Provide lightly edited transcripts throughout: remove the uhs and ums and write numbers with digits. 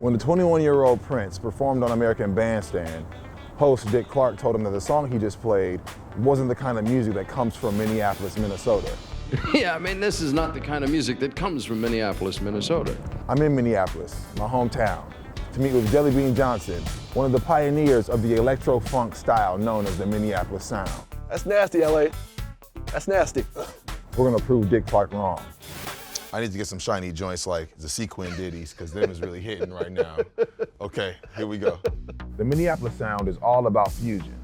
When the 21-year-old Prince performed on American Bandstand, host Dick Clark told him that the song he just played wasn't the kind of music that comes from Minneapolis, Minnesota. Yeah, I mean, this is not the kind of music that comes from Minneapolis, Minnesota. I'm in Minneapolis, my hometown, to meet with Jellybean Johnson, one of the pioneers of the electro-funk style known as the Minneapolis Sound. That's nasty, LA. That's nasty. We're gonna prove Dick Clark wrong. I need to get some shiny joints like the Sequin ditties, because them is really hitting right now. Okay, here we go. The Minneapolis Sound is all about fusion,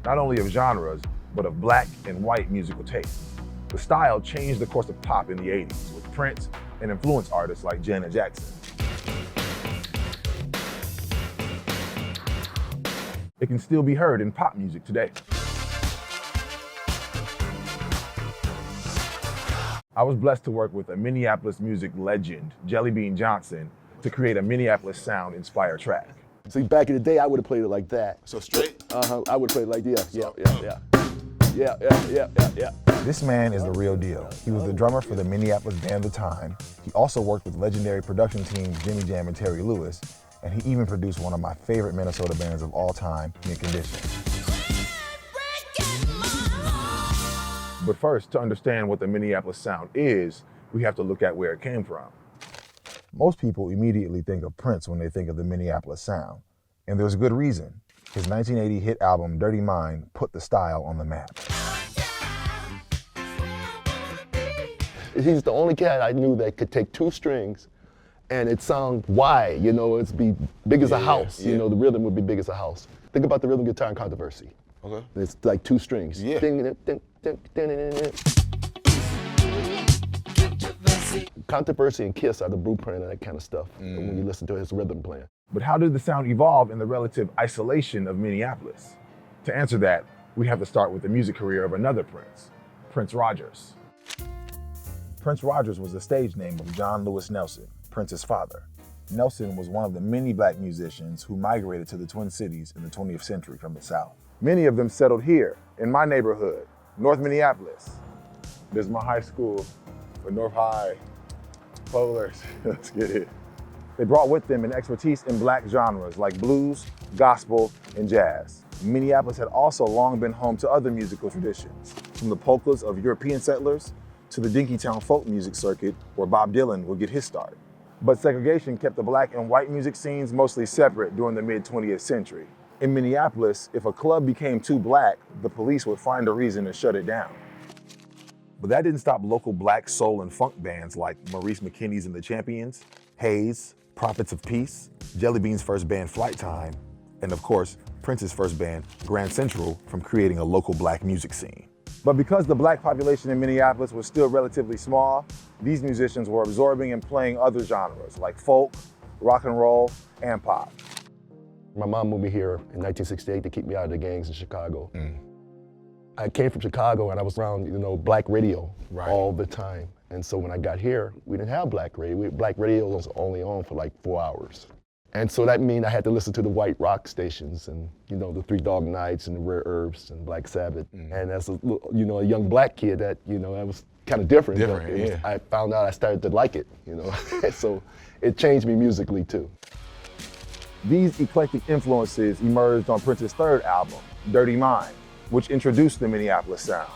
not only of genres, but of black and white musical tastes. The style changed the course of pop in the 80s with Prince and influence artists like Janet Jackson. It can still be heard in pop music today. I was blessed to work with a Minneapolis music legend, Jellybean Johnson, to create a Minneapolis Sound-inspired track. See, back in the day, I would have played it like that. So straight? I would have played it like, yeah. This man is the real deal. He was the drummer for the Minneapolis band of the time. He also worked with legendary production teams Jimmy Jam and Terry Lewis, and he even produced one of my favorite Minnesota bands of all time, Mint Condition. But first, to understand what the Minneapolis Sound is, we have to look at where it came from. Most people immediately think of Prince when they think of the Minneapolis Sound, and there's a good reason. His 1980 hit album, Dirty Mind, put the style on the map. He's the only cat I knew that could take two strings and it sound wide, you know, it'd be big as a house, you know, the rhythm would be big as a house. Think about the rhythm guitar in Controversy. Okay. It's like two strings. Yeah. Controversy and Kiss are the blueprint of that kind of stuff when you listen to his rhythm playing. But how did the sound evolve in the relative isolation of Minneapolis? To answer that, we have to start with the music career of another Prince, Prince Rogers. Prince Rogers was the stage name of John Lewis Nelson, Prince's father. Nelson was one of the many black musicians who migrated to the Twin Cities in the 20th century from the South. Many of them settled here, in my neighborhood, North Minneapolis. This is my high school for North High Polars. Let's get it. They brought with them an expertise in black genres like blues, gospel, and jazz. Minneapolis had also long been home to other musical traditions, from the polkas of European settlers to the Dinkytown folk music circuit where Bob Dylan would get his start. But segregation kept the black and white music scenes mostly separate during the mid-20th century. In Minneapolis, if a club became too black, the police would find a reason to shut it down. But that didn't stop local black soul and funk bands like Maurice McKinney's and the Champions, Hayes, Prophets of Peace, Jellybean's first band Flight Time, and of course, Prince's first band, Grand Central, from creating a local black music scene. But because the black population in Minneapolis was still relatively small, these musicians were absorbing and playing other genres like folk, rock and roll, and pop. My mom moved me here in 1968 to keep me out of the gangs in Chicago. I came from Chicago and I was around, you know, black radio all the time. And so when I got here, we didn't have black radio. Black radio was only on for like 4 hours. And so that meant I had to listen to the white rock stations and, you know, the Three Dog Nights and the Rare Herbs and Black Sabbath. And as a, you know, a young black kid, that, you know, that was kind of different. I found out I started to like it, you know. So it changed me musically too. These eclectic influences emerged on Prince's third album, Dirty Mind, which introduced the Minneapolis Sound.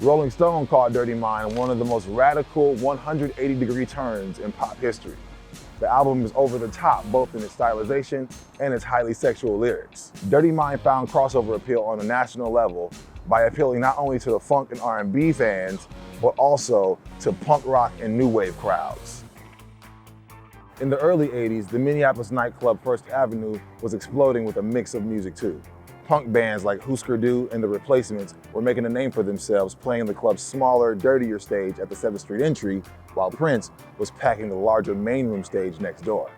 Rolling Stone called Dirty Mind one of the most radical 180-degree turns in pop history. The album is over the top, both in its stylization and its highly sexual lyrics. Dirty Mind found crossover appeal on a national level by appealing not only to the funk and R&B fans, but also to punk rock and new wave crowds. In the early 80s, the Minneapolis nightclub First Avenue was exploding with a mix of music too. Punk bands like Husker Du and The Replacements were making a name for themselves, playing the club's smaller, dirtier stage at the 7th Street entry, while Prince was packing the larger main room stage next door.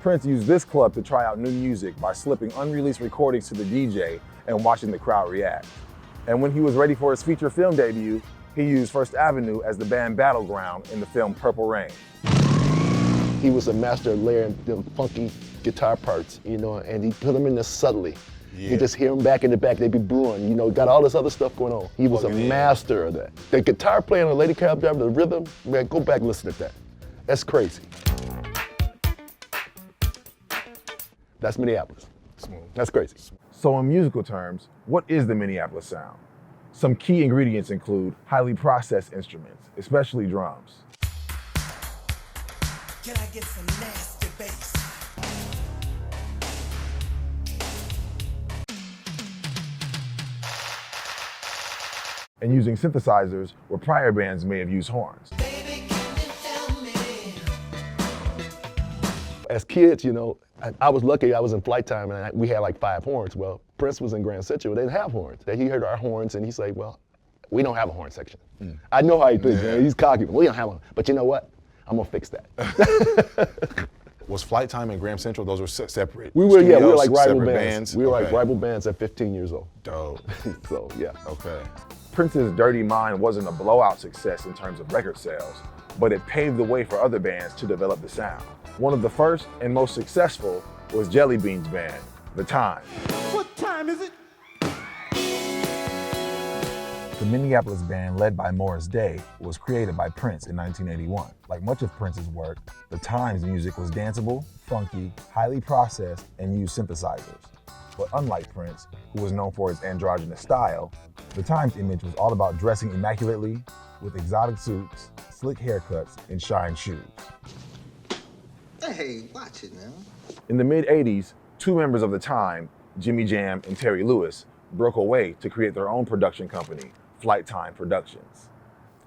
Prince used this club to try out new music by slipping unreleased recordings to the DJ and watching the crowd react. And when he was ready for his feature film debut, he used First Avenue as the band battleground in the film Purple Rain. He was a master of layering the funky guitar parts, you know, and he put them in there subtly. You just hear them back in the back, they be brewing, you know, got all this other stuff going on. He was a master of that. The guitar playing on Lady Cab Driver, the rhythm, man, go back and listen to that. That's crazy. That's Minneapolis. Smooth. That's crazy. So in musical terms, what is the Minneapolis sound? Some key ingredients include highly processed instruments, especially drums. Can I get some nasty bass? And using synthesizers where prior bands may have used horns. Baby, can you tell me? As kids, you know, I was lucky. I was in Flight Time, and we had like 5 horns. Well, Prince was in Grand Central. They didn't have horns. He heard our horns, and he said, well, we don't have a horn section. I know how he thinks, man. He's cocky. We don't have one. But you know what? I'm going to fix that. Was Flight Time and Graham Central, those were separate? We were studios, like rival separate bands. We were like Okay. rival bands at 15 years old. Dope. So, yeah. Okay. Prince's Dirty Mind wasn't a blowout success in terms of record sales, but it paved the way for other bands to develop the sound. One of the first and most successful was Jellybean's band, The Time. What time is it? The Minneapolis band, led by Morris Day, was created by Prince in 1981. Like much of Prince's work, The Time's music was danceable, funky, highly processed, and used synthesizers. But unlike Prince, who was known for his androgynous style, The Time's image was all about dressing immaculately, with exotic suits, slick haircuts, and shine shoes. Hey, watch it now. In the mid-'80s, 2 members of The Time, Jimmy Jam and Terry Lewis, broke away to create their own production company, Flight Time Productions.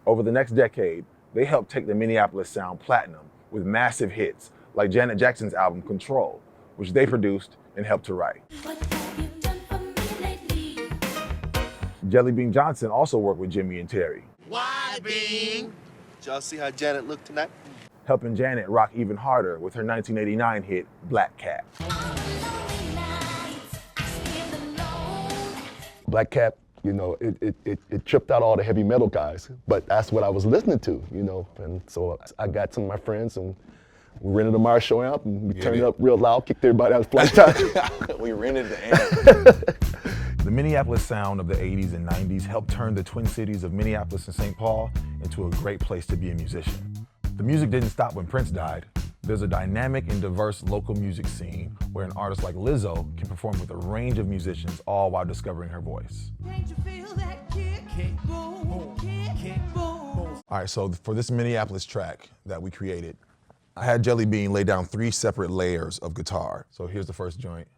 Over the next decade, they helped take the Minneapolis sound platinum with massive hits like Janet Jackson's album Control, which they produced and helped to write. What have you done for me lately? Jellybean Johnson also worked with Jimmy and Terry, Did y'all see how Janet looked tonight? helping Janet rock even harder with her 1989 hit Black Cat. Nights, I stand alone. Black Cat, you know, it tripped out all the heavy metal guys, but that's what I was listening to, you know. And so I got some of my friends and we rented a Marshall amp and we turned it up real loud, kicked everybody out of Flight Time. We rented the amp. The Minneapolis sound of the 80s and 90s helped turn the Twin Cities of Minneapolis and St. Paul into a great place to be a musician. The music didn't stop when Prince died. There's a dynamic and diverse local music scene where an artist like Lizzo can perform with a range of musicians, all while discovering her voice. Can't you feel that kick? Kick, boom, kick, boom. All right, so for this Minneapolis track that we created, I had Jellybean lay down 3 separate layers of guitar. So here's the first joint.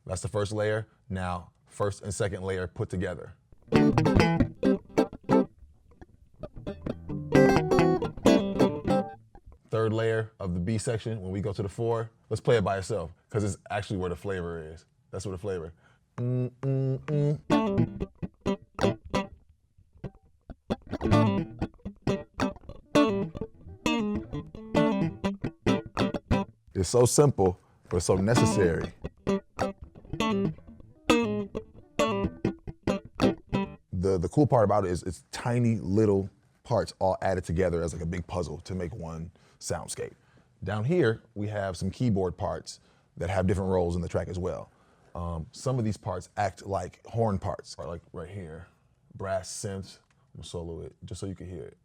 That's the first layer. Now, first and second layer put together. Third layer of the B section, when we go to the 4, let's play it by itself, because it's actually where the flavor is. That's where the flavor. It's so simple, but it's so necessary. The cool part about it is it's tiny little parts all added together as like a big puzzle to make one soundscape. Down here, we have some keyboard parts that have different roles in the track as well. Some of these parts act like horn parts, like right here, brass synths. I'm gonna solo it just so you can hear it.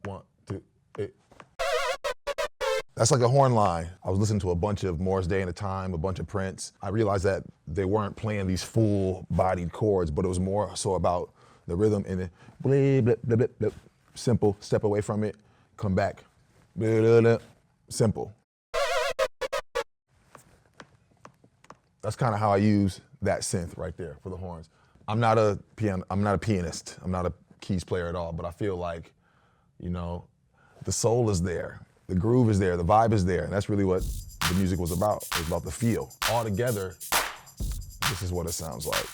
1, 2, 8. That's like a horn line. I was listening to a bunch of Morris Day and The Time, a bunch of Prince. I realized that they weren't playing these full-bodied chords, but it was more so about the rhythm and then blip, blip, blip, blip, blip. Simple, step away from it, come back. Blip, blip, blip. Simple. That's kind of how I use that synth right there for the horns. I'm not a pianist. I'm not a keys player at all, but I feel like, you know, the soul is there. The groove is there, the vibe is there, and that's really what the music was about. It was about the feel. All together, this is what it sounds like.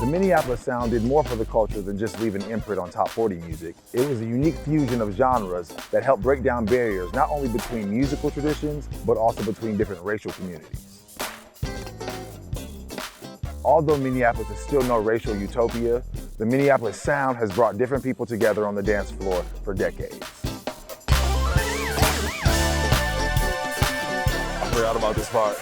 The Minneapolis sound did more for the culture than just leave an imprint on top 40 music. It was a unique fusion of genres that helped break down barriers not only between musical traditions, but also between different racial communities. Although Minneapolis is still no racial utopia, the Minneapolis sound has brought different people together on the dance floor for decades. I forgot about this part.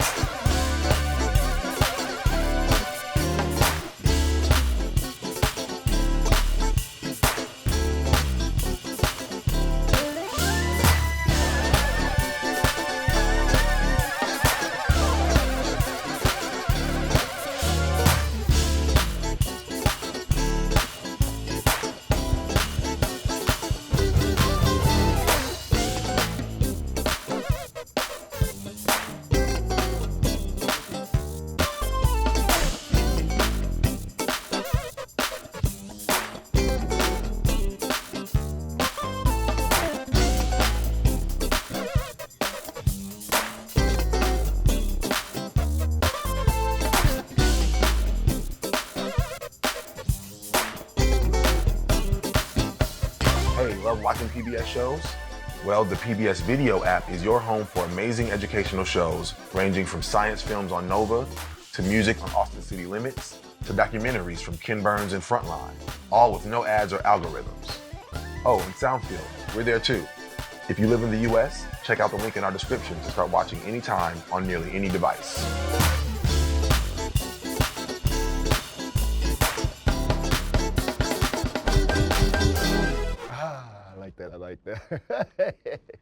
from watching PBS shows? Well, the PBS Video app is your home for amazing educational shows ranging from science films on Nova, to music on Austin City Limits, to documentaries from Ken Burns and Frontline, all with no ads or algorithms. Oh, and Soundfield, we're there too. If you live in the US, check out the link in our description to start watching anytime on nearly any device. I like that.